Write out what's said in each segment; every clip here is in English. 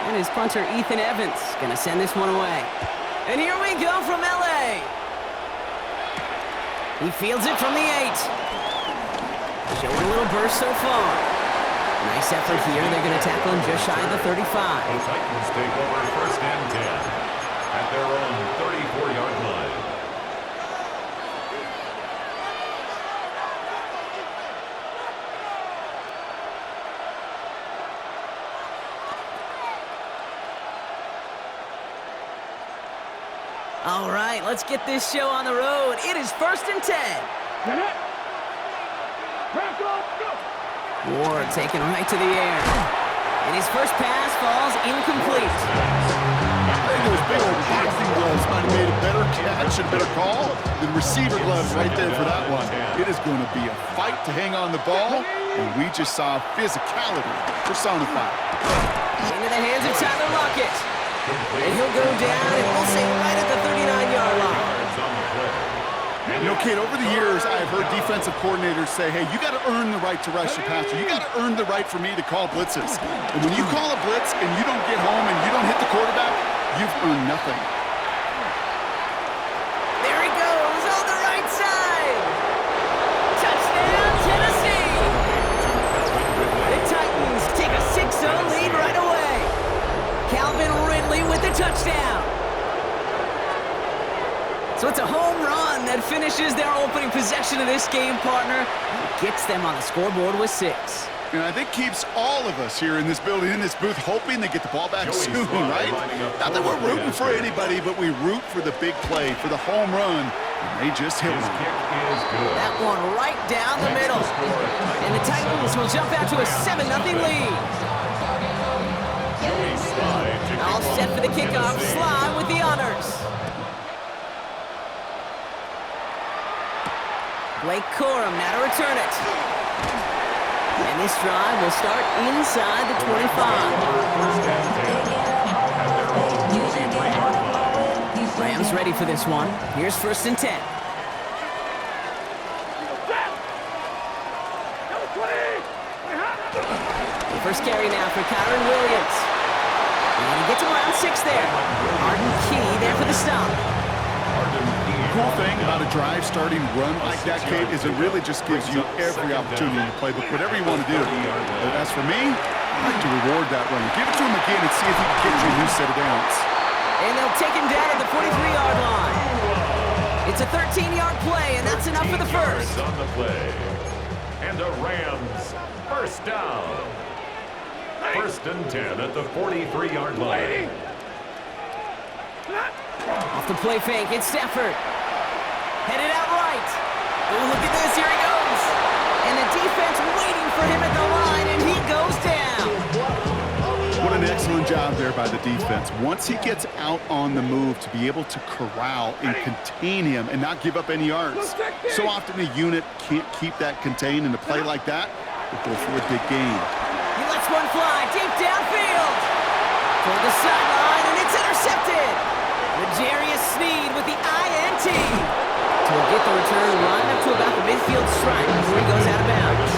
And his punter, Ethan Evans, going to send this one away. And here we go from L.A. He fields it from the 8. Showing a little burst so far. Nice effort here. They're going to tackle him just shy of the 35. The Titans take over first and 10 at their own 34-yard line. All right, let's get this show on the road. It is first and 10. Ward taken right to the air. And his first pass falls incomplete. Those big old boxing gloves might have made a better catch and better call than receiver gloves right there for that one. It is going to be a fight to hang on the ball, and we just saw physicality personified. Into the hands of Tyler Lockett. And he'll go down, and we'll say right at the 39-yard line. You know, Kate, over the years, I've heard defensive coordinators say, hey, you got to earn the right to rush your passer. You got to earn the right for me to call blitzes. And when you call a blitz and you don't get home and you don't hit the quarterback, you've earned nothing. There he goes on the right side. Touchdown, Tennessee. The Titans take a 6-0 lead right away. Calvin Ridley with the touchdown. So it's a home run that finishes their opening possession of this game, partner. Gets them on the scoreboard with 6. And I think keeps all of us here in this building, in this booth, hoping they get the ball back soon, right? Not that we're rooting for anybody, but we root for the big play, for the home run. And they just hit one. That one right down the middle. And the Titans will jump out to a 7-0 lead. All set for the kickoff. Sly with the honors. Blake Corum now to return it. And this drive will start inside the 25. Rams ready for this one. Here's first and 10. The first carry now for Kyron Williams. And he gets around 6 there. Arden Key there for the stop. Cool thing about a drive starting run like that, Kate, is it really just gives you every opportunity in the playbook, whatever you want to do. But as for me, I like to reward that run. Give it to him again and see if he can get you a new set of downs. And they'll take him down at the 43-yard line. It's a 13-yard play, and that's enough for the first. On the play. And the Rams first down. First and 10 at the 43-yard line. Off the play fake, it's Stafford. Headed out right. Oh, look at this, here he goes. And the defense waiting for him at the line, and he goes down. What an excellent job there by the defense. Once he gets out on the move, to be able to corral and contain him and not give up any yards. So often a unit can't keep that contained, and a play like that will go for a big gain. He lets one fly deep downfield. Toward the sideline, and it's intercepted. L'Jarius Sneed with the INT. To get the return line up to about the midfield stripe before he goes out of bounds.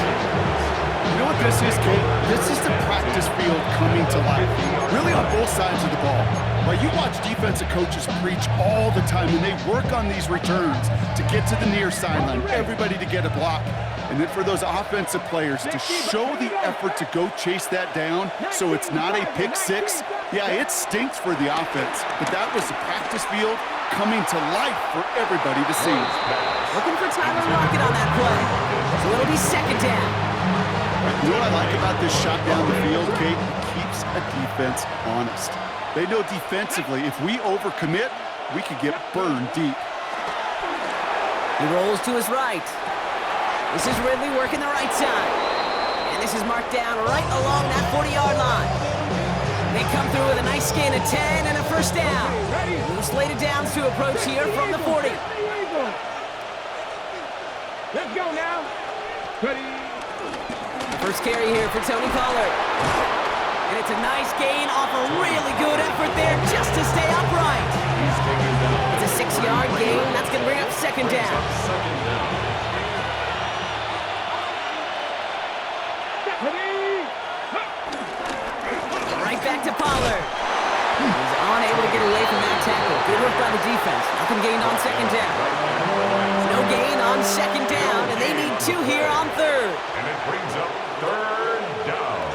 You know what this is, Kate? This is the practice field coming to life. Really on both sides of the ball. Right, you watch defensive coaches preach all the time, and they work on these returns to get to the near sideline, everybody to get a block. And then for those offensive players to show the effort to go chase that down so it's not a pick six. Yeah, it stinks for the offense, but that was the practice field coming to life for everybody to see. Looking for Tyler Lockett on that play. So it'll be second down. You know what I like about this shot down the field, Kate? It keeps a defense honest. They know defensively, if we overcommit, we could get burned deep. He rolls to his right. This is Ridley working the right side. And this is marked down right along that 40-yard line. They come through with a nice gain of 10 and a first down. Loose laid it down to approach here from the 40. Let's go now. Ready. The first carry here for Tony Pollard. And it's a nice gain off a really good effort there just to stay upright. It's a 6-yard gain. That's going to bring up second down. back to Pollard. He's unable to get away from that tackle. Good work by the defense. Nothing gained on second down. No gain on second down, and they need 2 here on third. And it brings up third down.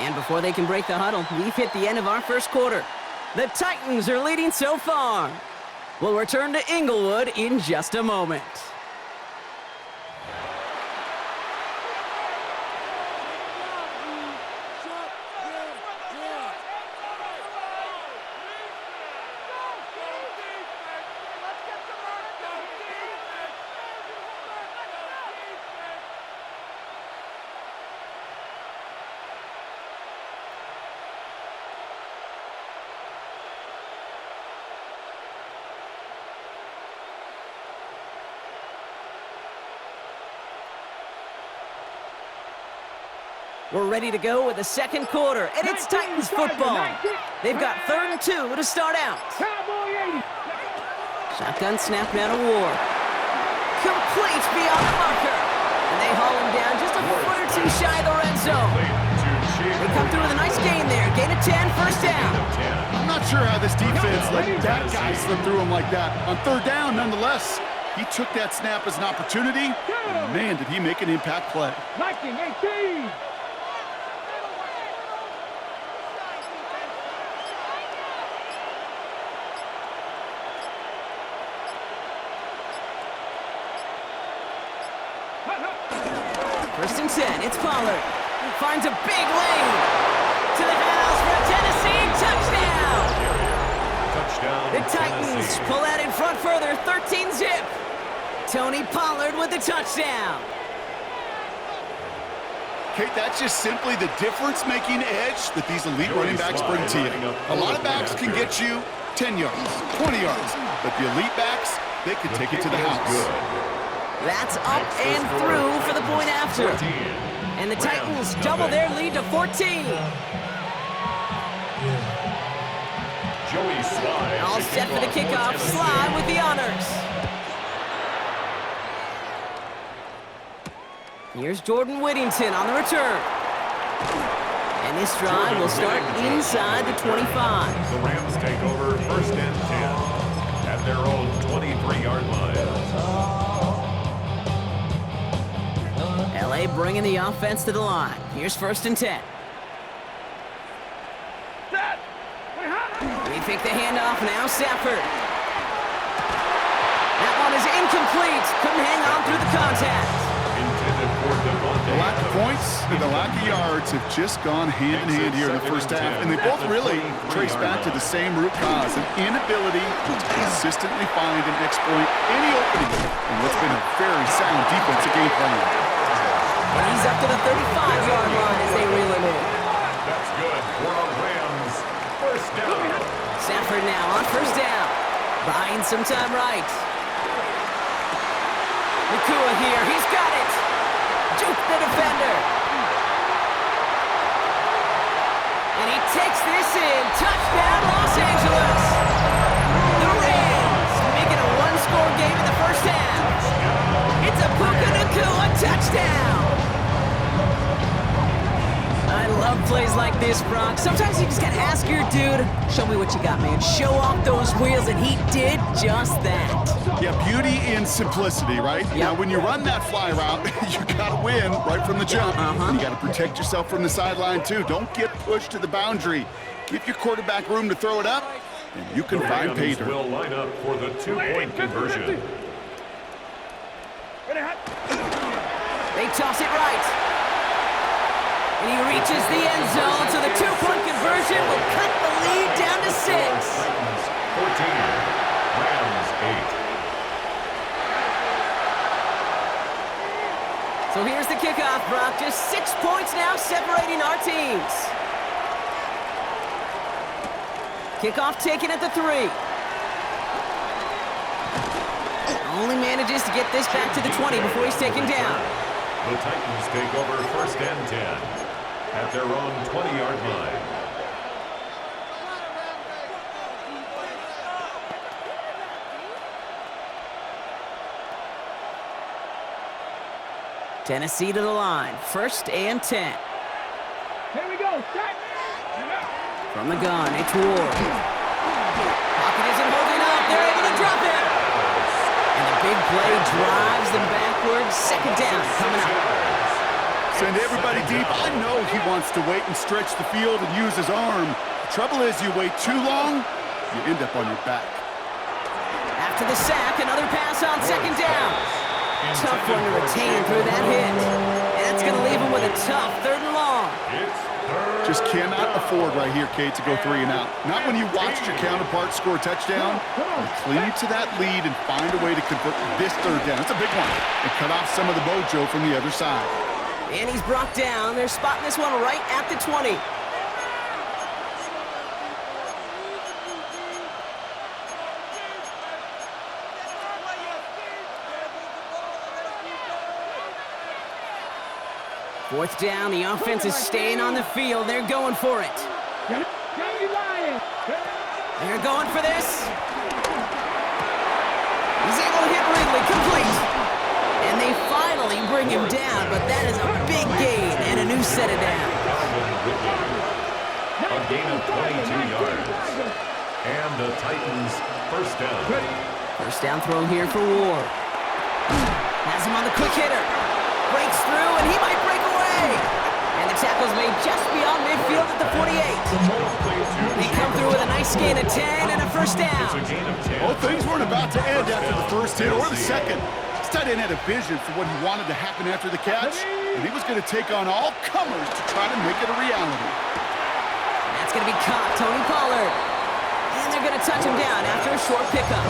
And before they can break the huddle, we've hit the end of our first quarter. The Titans are leading so far. We'll return to Inglewood in just a moment. We're ready to go with the second quarter, and it's Titans football. They've got 3rd and 2 to start out. Shotgun snap now to Ward. Complete beyond the marker. And they haul him down just a foot or 2 shy of the red zone. They come through with a nice gain there. Gain of 10, first down. I'm not sure how this defense let that guy slip through him like that. On 3rd down, nonetheless, he took that snap as an opportunity, and man, did he make an impact play. 19-18. First and 10, it's Pollard. Finds a big lane. To the house for a Tennessee touchdown. Touchdown. The Titans pull out in front further, 13-zip. Tony Pollard with the touchdown. Kate, that's just simply the difference-making edge that these elite running backs bring to you. A lot of backs can get you 10 yards, 20 yards, but the elite backs, they can take it to the house. That's up and through for the point after. And the Titans double their lead to 14. Joey Slye. All set for the kickoff. Slye with the honors. Here's Jordan Whittington on the return. And this drive will start inside the 25. The Rams take over 1st and 10 at their own 23-yard line. LA bringing the offense to the line. Here's 1st and 10. We pick the handoff now, Stafford. That one is incomplete. Couldn't hang on through the contact. Intended for Devontae. The lack of points and the lack of yards have just gone hand in hand here in the first half, and they both really trace back to the same root cause, an inability to consistently find and exploit any opening in what's been a very sound defensive game plan. And he's up to the 35-yard line as they reel him in. That's good for a Rams 1st down. Stafford now on 1st down. Buying some time right. Nakua here. He's got it. Juke the defender. And he takes this in. Touchdown, Los Angeles. The Rams making a 1-score game in the first half. It's a Puka Nakua touchdown. I love plays like this, Brock. Sometimes you just gotta ask your dude, show me what you got, man. Show off those wheels, and he did just that. Yeah, beauty in simplicity, right? Yep. Now, when you run that fly route, you gotta win right from the jump. And you gotta protect yourself from the sideline, too. Don't get pushed to the boundary. Give your quarterback room to throw it up, and you can find pay dirt. Will line up for the 2-point conversion. They toss it right. And he reaches the end zone, so the 2-point conversion will cut the lead down to 6. Titans 14, Rams 8. So here's the kickoff, Brock. Just 6 points now separating our teams. Kickoff taken at the 3. Only manages to get this back to the 20 before he's taken down. The Titans take over 1st and 10 at their own 20-yard line. Tennessee to the line. 1st and 10. Here we go. Set. From the gun, it's Ward. Pocket isn't holding up. They're able to drop it. And the big play drives them backwards. 2nd down coming up. Send everybody deep. I know he wants to wait and stretch the field and use his arm. The trouble is you wait too long, you end up on your back. After the sack, another pass on 2nd down. Tough one to retain through that hit. And that's going to leave him with a tough 3rd and long. Just cannot afford right here, Kate, to go 3 and out. Not when you watched your counterpart score a touchdown. You cling to that lead and find a way to convert this 3rd down. It's a big one. And cut off some of the mojo from the other side. And he's brought down. They're spotting this one right at the 20. Fourth down, the offense is staying on the field. They're going for it. They're going for this. He's able to hit Ridley, complete. And they finally bring him down, but that is a big gain and a new set of downs. A gain of 22 yards. And the Titans' 1st down. 1st down throw here for Ward. Has him on the quick hitter. Breaks through, and he might break away. And the tackle's made just beyond midfield at the 48. They come through with a nice gain of 10 and a 1st down. Well, things weren't about to end after the 1st hit or the 2nd. This tight end had a vision for what he wanted to happen after the catch, and he was going to take on all comers to try to make it a reality. That's going to be caught, Tony Pollard. And they're going to touch him down after a short pickup.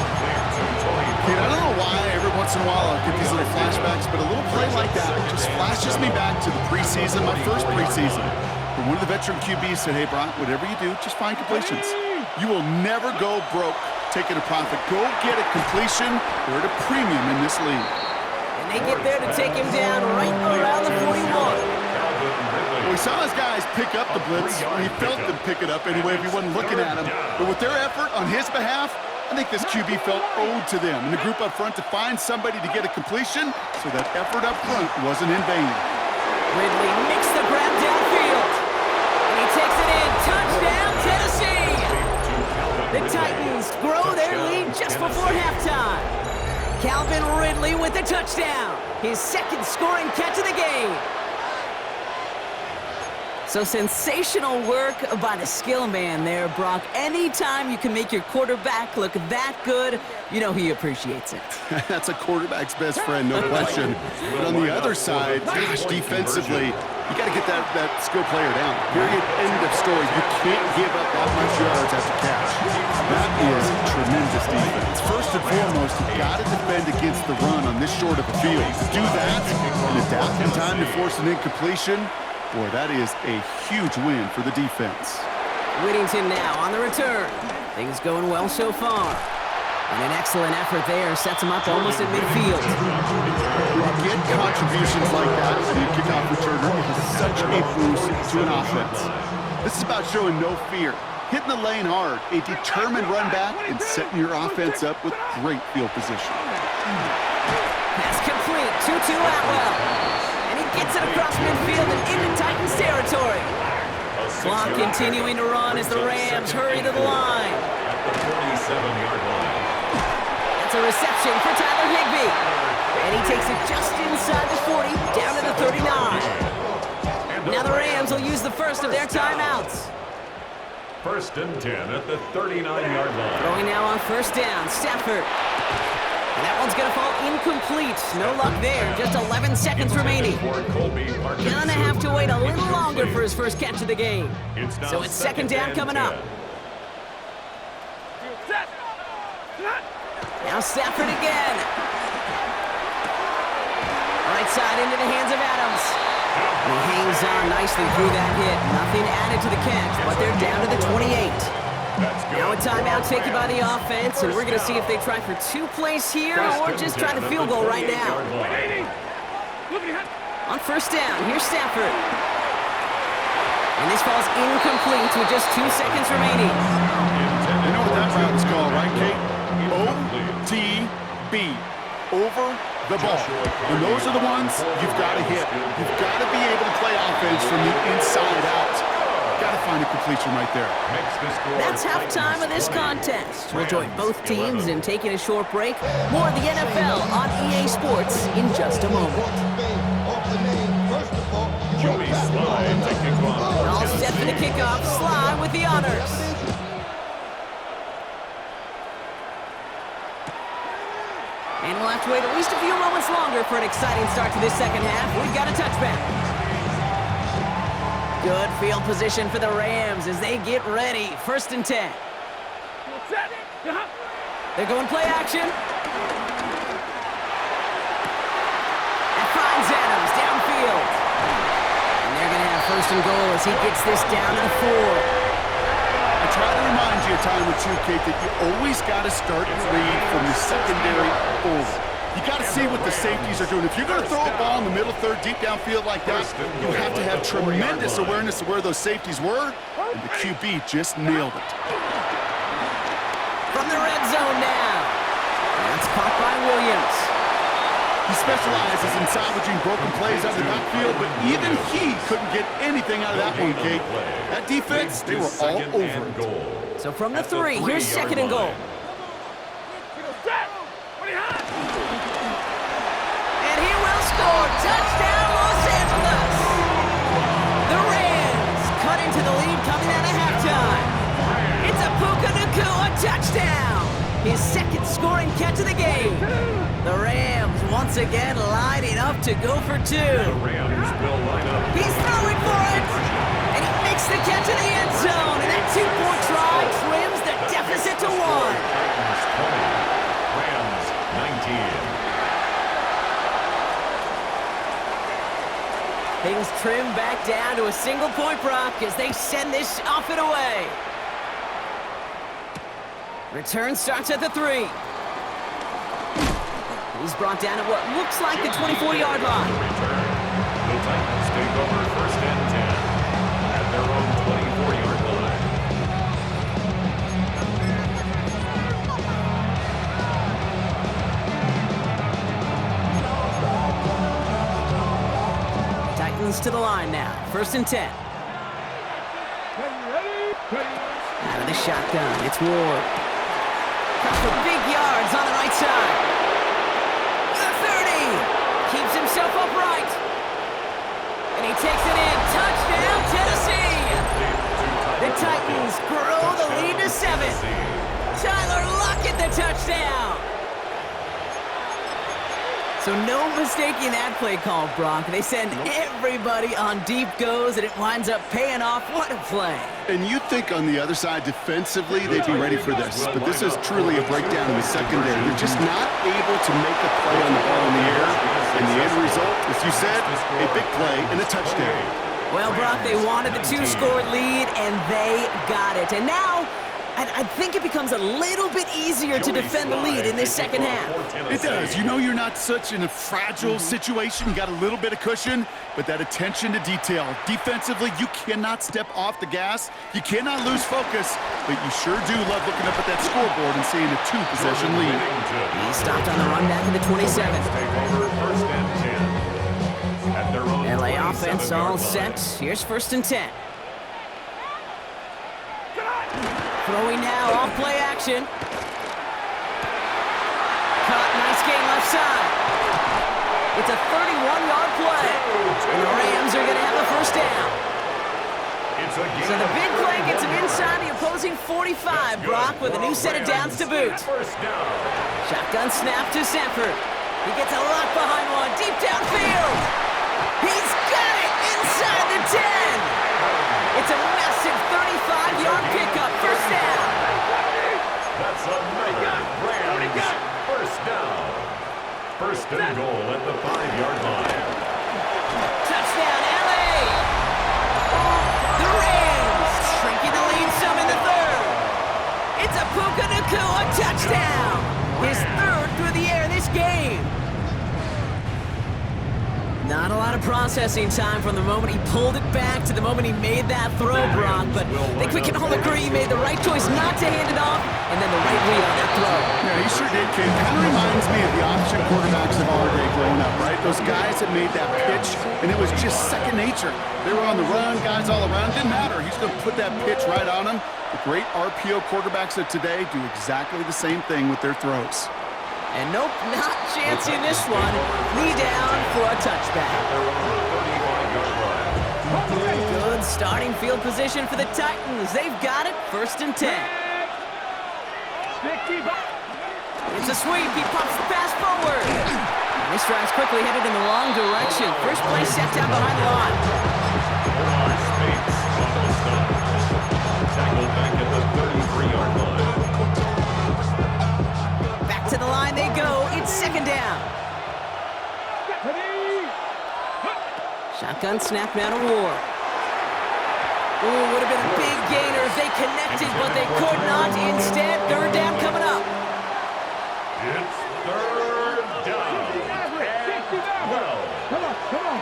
Kid, I don't know why every once in a while I'll get these little flashbacks, but a little play like that just flashes me back to the preseason, my first preseason. When one of the veteran QBs said, hey, Brock, whatever you do, just find completions. You will never go broke taking a profit. Go get a completion. We're at a premium in this league. And they get there to take him down right around the 41. Well, we saw his guys pick up the blitz, and he felt them pick it up anyway if he wasn't looking at him. But with their effort on his behalf, I think this QB felt owed to them and the group up front to find somebody to get a completion, so that effort up front wasn't in vain. Ridley makes the grab downfield. And he takes it in. Touchdown, Tennessee! The Titans grow their lead just before halftime. Calvin Ridley with the touchdown. His 2nd scoring catch of the game. So sensational work by the skill man there, Brock. Anytime you can make your quarterback look that good, you know he appreciates it. That's a quarterback's best friend, no question. But on the other side, gosh, defensively, you got to get that skill player down. Period. End of story. You can't give up that much yards after catch. That is tremendous defense. First and foremost, you got to defend against the run on this short of a field. Do that and adapt in time to force an incompletion. Boy, that is a huge win for the defense. Whittington now on the return. Things going well so far. And an excellent effort there sets him up almost at midfield. When you get contributions like that to the kickoff returner, it is such a boost to an offense. This is about showing no fear, hitting the lane hard, a determined run back, and setting your offense up with great field position. Pass complete, 2-2 Atwell. Gets it across midfield and into Titans territory. Clock continuing to run as the Rams hurry to the line. At the 47-yard line. That's a reception for Tyler Higbee. And he takes it just inside the 40, down to the 39. Now the Rams will use the first of their timeouts. 1st and 10 at the 39-yard line. Throwing now on 1st down, Stafford. And that one's going to fall incomplete. No luck there. Just 11 seconds remaining. Gonna have to wait a little longer for his first catch of the game. So it's 2nd down coming up. Now Stafford again. Right side into the hands of Adams. And he hangs on nicely through that hit. Nothing added to the catch, but they're down to the 28. Now a timeout taken by the offense, and we're going to see if they try for 2 plays here or just try the field goal right now. On 1st down, here's Stafford. And this falls incomplete with just 2 seconds remaining. You know what that route is called, right, Kate? OTB. Over the ball. And those are the ones you've got to hit. You've got to be able to play offense from the inside out. Got to find a completion right there. That's halftime of this contest. We'll join both teams in taking a short break. More of the NFL on EA Sports in just a moment. Joey Slye to kick off. All set for the kickoff. Slye with the honors. And we'll have to wait at least a few moments longer for an exciting start to this second half. We've got a touchback. Good field position for the Rams as they get ready. 1st and 10. They're going play action. And finds Adams downfield. And they're going to have 1st and goal as he gets this down to the 4. I try to remind you a time or two, Kate, that you always got to start your read from the secondary forward. You got to see what the safeties are doing. If you're going to throw a ball in the middle third, deep downfield like that, you have to have tremendous awareness of where those safeties were, and the QB just nailed it. From the red zone now. That's caught by Williams. He specializes in salvaging broken plays out of the backfield, but even he couldn't get anything out of that one, Kate. That defense, they were all over it. So from the 3, here's 2nd and goal. And he will score. Touchdown, Los Angeles. The Rams cut into the lead coming out of halftime. It's a Puka Nacua touchdown. His 2nd scoring catch of the game. The Rams once again lining up to go for 2. The Rams will line up. He's throwing for it. And he makes the catch in the end zone. And that 2-point try trims the deficit to 1. Titans 20, Rams 19. Things trim back down to a single-point Brock as they send this off and away. Return starts at the 3. He's brought down at what looks like the 24-yard line. Return. The Titans take over 1st and 10 at their own 24-yard line. Titans to the line now. 1st and 10. Out of the shotgun, it's Ward. Comes for big yards on the right side. The 30. Keeps himself upright. And he takes it in. Touchdown, Tennessee. The Titans grow the lead to 7. Tyler Lockett, the touchdown. So no mistaking that play call, Brock. They send everybody on deep goes, and it winds up paying off. What a play. And you'd think on the other side, defensively, they'd be ready for this. But this is truly a breakdown in the secondary. They're just not able to make a play on the ball in the air. And the end result, as you said, a big play and a touchdown. Well, Brock, they wanted the 2-score lead, and they got it. And now, I think it becomes a little bit easier to defend the lead in this second half. It does. You know you're not such in a fragile situation. You got a little bit of cushion, but that attention to detail. Defensively, you cannot step off the gas. You cannot lose focus, but you sure do love looking up at that scoreboard and seeing a 2-possession lead. He stopped on the run back at the 27. Take over 1st and 10 at their own LA 27 offense all yard set. line. Here's 1st and 10. Throwing now, off play action. Caught, nice gain left side. It's a 31-yard play. And the Rams are going to have a 1st down. So the big play gets him inside the opposing 45, Brock, with a new set of downs to boot. 1st down. Shotgun snap to Sanford. He gets a lock behind one, deep downfield. He's got it inside the 10. It's a massive 35-yard pickup, 1st down. That's another Rams 1st down. 1st and goal at the 5-yard line. Touchdown, LA. The Rams shrinking the lead some in the 3rd. It's a Puka Nacua touchdown. His 3rd through the air this game. Not a lot of processing time from the moment he pulled it back to the moment he made that throw, Brock. But I think we can all agree he made the right choice not to hand it off, and then the right read on that throw. Yeah, he sure did, kid. Kind of reminds me of the option quarterbacks of our day growing up, right? Those guys that made that pitch, and it was just second nature. They were on the run, guys all around. Didn't matter. He's going to put that pitch right on them. The great RPO quarterbacks of today do exactly the same thing with their throws. And nope, not chancing this one. Knee down for a touchback. Good starting field position for the Titans. They've got it, 1st and 10. It's a sweep. He pops the pass forward. And this drive's quickly headed in the wrong direction. First play set down behind the line. Tackled back at the 33-yard line. Back to the line they go. It's 2nd down. Shotgun snap now to Ward. Ooh, would have been a big gainer if they connected, but they could not. Instead, 3rd down coming up. It's 3rd down. Come on.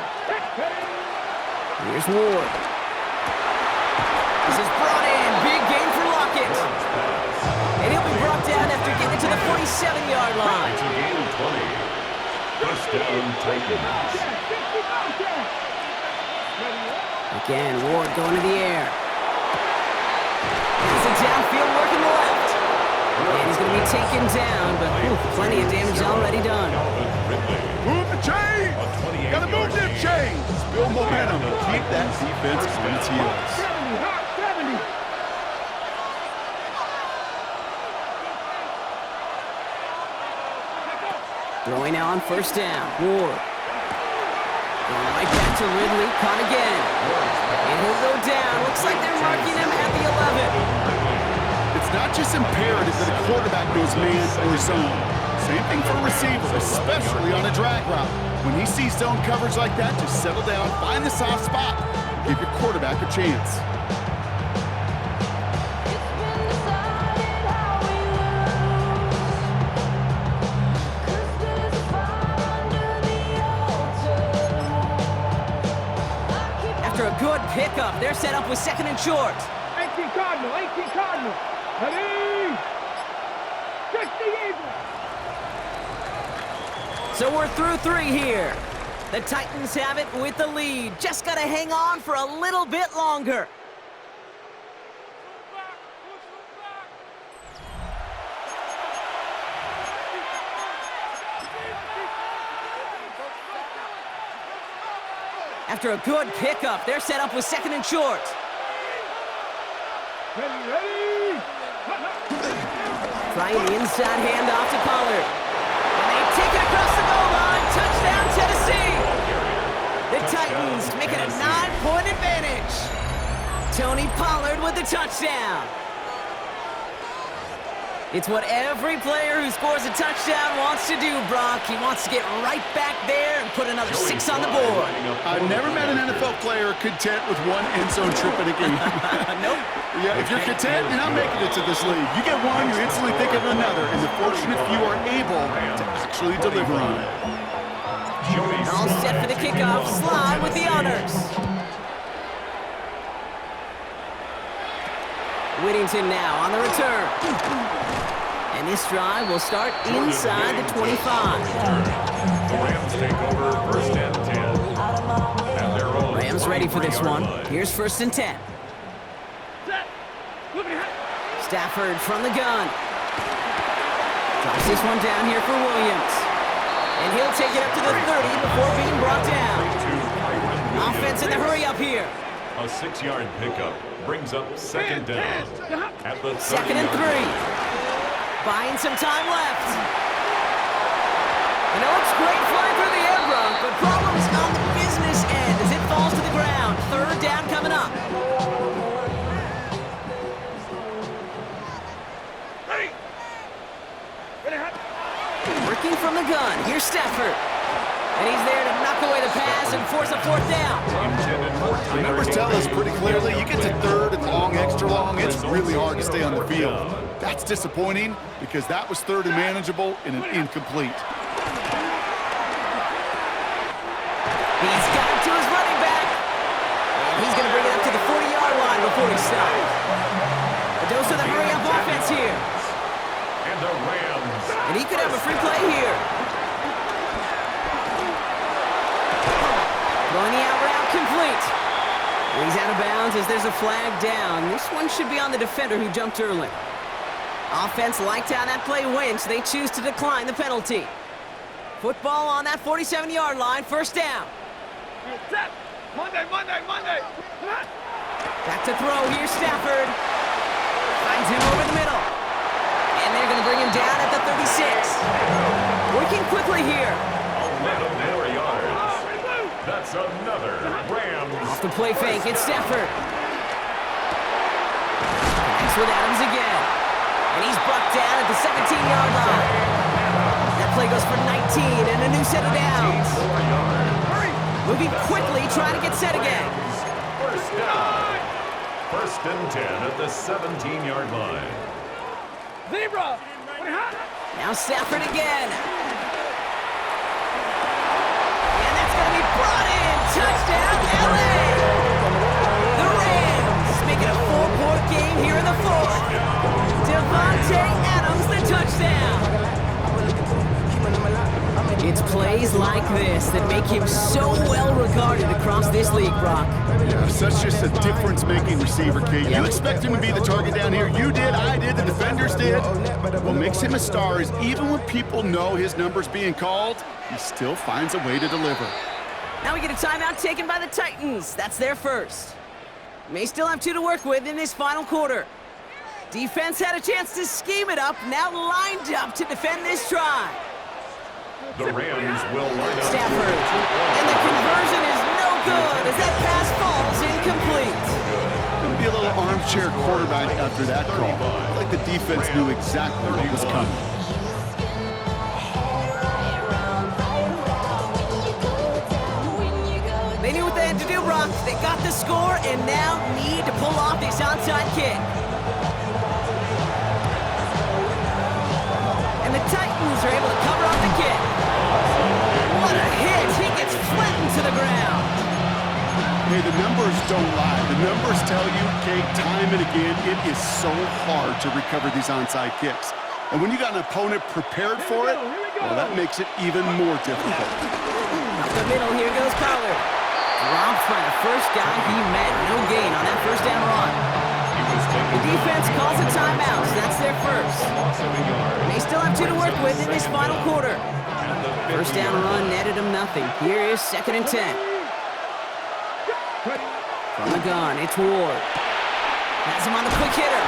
Here's Ward. This is brought in. Big gain for Lockett. And he'll be brought down after getting to the 47-yard line. It's a gain of 20. 1st down, Titans. Again, Ward going to the air. It's a downfield work in the left. And he's going to be taken down, but plenty of damage already done. Move the chains! Got to move them chains! Build momentum. Keep that defense on its heels. 70. Throwing now on 1st down. Ward. Going right back to Ridley. Caught again. And he'll go down. Looks like they're marking him at the 11. It's not just imperative that a quarterback knows man or zone. Same thing for a receiver, especially on a drag route. When he sees zone coverage like that, just settle down, find the soft spot, give your quarterback a chance. After a good pickup, they're set up with 2nd and short. 18 Cardinal. Ready? 60 Eagles. So we're through 3 here. The Titans have it with the lead. Just got to hang on for a little bit longer. After a good pickup, they're set up with 2nd and short. Ready? Trying the inside handoff to Pollard. And they take it across the goal line. Touchdown, Tennessee. The Titans make it a 9-point advantage. Tony Pollard with the touchdown. It's what every player who scores a touchdown wants to do, Brock. He wants to get right back there and put another 6 on the board. I've never met an NFL player content with one end zone trip in a game. Nope. Yeah, if you're content, you're not making it to this league. You get one, you instantly think of another, and the fortunate few are able to actually deliver on it. All set for the kickoff. Slide with the honors. Whittington now on the return. And this drive will start inside the 25. The Rams take over 1st and 10. At their own Rams ready for this one. line. Here's 1st and 10. Stafford from the gun. Drops this one down here for Williams. And he'll take it up to the 30 before being brought down. Offense in the hurry up here. A 6-yard pickup brings up 2nd down. At the 2nd and 3. Buying some time left. And it looks great flying through the air, Brock, but problems on the business end as it falls to the ground. 3rd down coming up. Working from the gun. Here's Stafford. And he's there to knock away the pass and force a 4th down. The numbers tell us pretty clearly, you get to 3rd and long, extra long, it's really hard to stay on the field. That's disappointing because that was 3rd and manageable in an incomplete. He's got it to his running back. And he's going to bring it up to the 40-yard line before he stops. A dose of the hurry-up offense here. And the Rams And he could have a free play here. Throwing the out route complete. And he's out of bounds as there's a flag down. This one should be on the defender who jumped early. Offense liked how that play went, so they choose to decline the penalty. Football on that 47-yard line, first down. Set. Monday. Back to throw, here's Stafford. Finds him over the middle. And they're going to bring him down at the 36. Working quickly here. 11 more yards. That's another Rams. Off the play fake, it's Stafford. Connects with Adams again. And he's brought down at the 17-yard line. That play goes for 19 and a new set of downs. 4 yards. Moving quickly, trying to get set again. First down. First and 10 at the 17-yard line. Zebra. Now Stafford again. And that's going to be brought in. Touchdown, LA! The Rams make it a 4-point game here in the fourth. Devontae Adams, the touchdown. It's plays like this that make him so well regarded across this league, Brock. Yeah, such just a difference-making receiver, Kate. You expect him to be the target down here. You did, I did, the defenders did. What makes him a star is even when people know his number's being called, he still finds a way to deliver. Now we get a timeout taken by the Titans. That's their first. May still have 2 to work with in this final quarter. Defense had a chance to scheme it up, now lined up to defend this try. The Rams will line up. Stafford. And the conversion is no good as that pass falls incomplete. Gonna be a little armchair quarterback after that call. Like the defense knew exactly what was coming. They knew what they had to do, Brock. They got the score and now need to pull off this onside kick. And the Titans are able to cover up the kick. What a hit! He gets flattened to the ground. Hey, the numbers don't lie. The numbers tell you, Kate, time and again, it is so hard to recover these onside kicks. And when you got an opponent prepared for it, well, that makes it even more difficult. Up the middle, here goes Pollard. Dropped by the first guy he met. No gain on that first down run. The defense calls a timeout, so that's their first. And they still have 2 to work with in this final quarter. First down run netted him nothing. Here is 2nd and 10. From the gun, it's Ward. Has him on the quick hitter.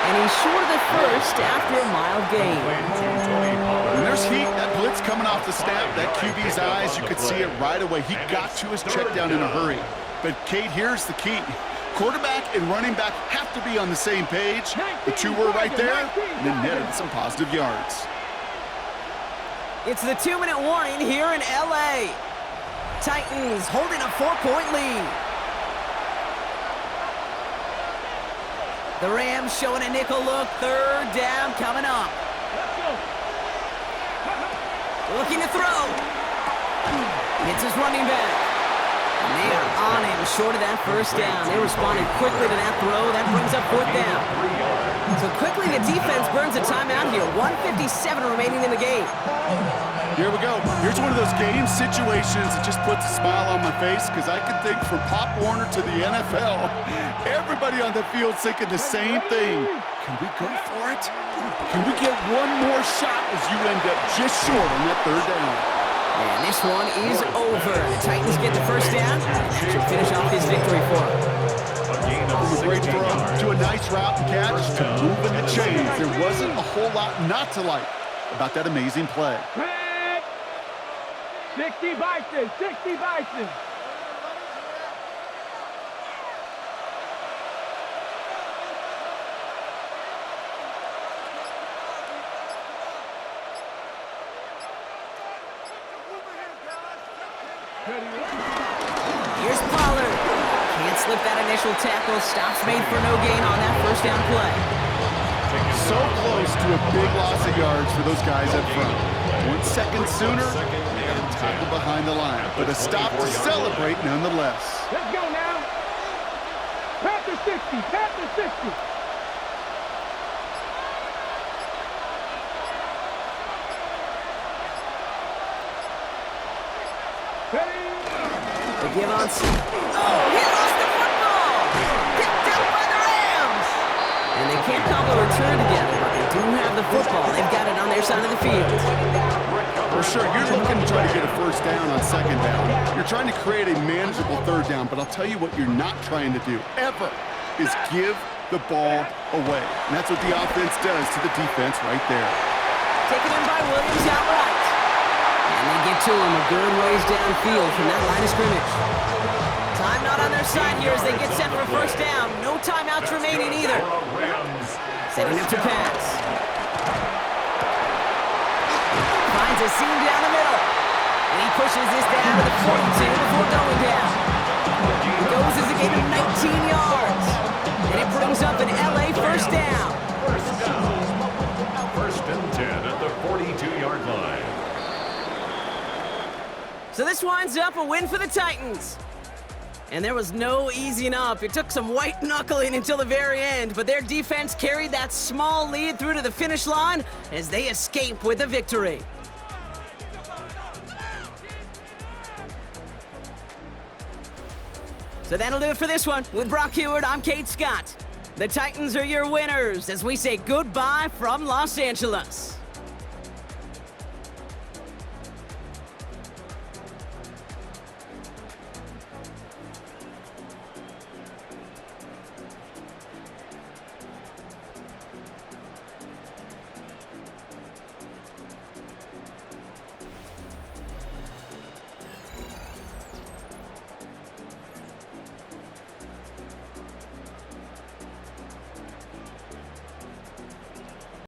And he's short of the first after a mild gain. When there's heat, that blitz coming off the snap, that QB's eyes, you could see it right away. He got to his check down in a hurry. But, Kate, here's the key. Quarterback and running back have to be on the same page. The 2 were right there, and it netted some positive yards. It's the 2-minute warning here in LA. Titans holding a 4-point lead. The Rams showing a nickel look. 3rd down coming up. Looking to throw. Hits his running back. And they are on him short of that first down. They responded quickly to that throw. That brings up 4th down. So quickly the defense burns a timeout here. 1:57 remaining in the game. Here we go. Here's one of those game situations that just puts a smile on my face because I can think from Pop Warner to the NFL, everybody on the field thinking the same thing. Can we go for it? Can we get one more shot as you end up just short on that 3rd down? And this one is over. The Titans get the first down. That should finish off this victory for them. From a great throw to a nice route and catch to moving the chains. There wasn't a whole lot not to like about that amazing play. 60 Bison, 60 Bison. Here's Pollard. Can't slip that initial tackle. Stops made for no gain on that first down play. So close to a big loss of yards for those guys up front. 1 second sooner, they got a tackle behind the line. But a stop to celebrate nonetheless. Let's go now. Panther 60, Panther 60. They give on... Oh, he lost the football! Picked up by the Rams! And they can't cobble a return together, but they do have the football. They've got it on their side of the field. For sure, you're looking to try to get a first down on second down. You're trying to create a manageable third down, but I'll tell you what you're not trying to do, ever, is give the ball away. And that's what the offense does to the defense right there. Taken in by Williams outright. And they get to him a good ways downfield from that line of scrimmage. Time not on their side here as they get set for first down. No timeouts remaining either. Setting up to pass. Finds a seam down the middle. And he pushes this down to the 42 before going down. It goes as a gain of 19 yards. And it brings up an LA first down. First and 10 at the 42-yard line. So this winds up a win for the Titans. And there was no easing up. It took some white knuckling until the very end, but their defense carried that small lead through to the finish line as they escape with a victory. So that'll do it for this one. With Brock Huard, I'm Kate Scott. The Titans are your winners as we say goodbye from Los Angeles.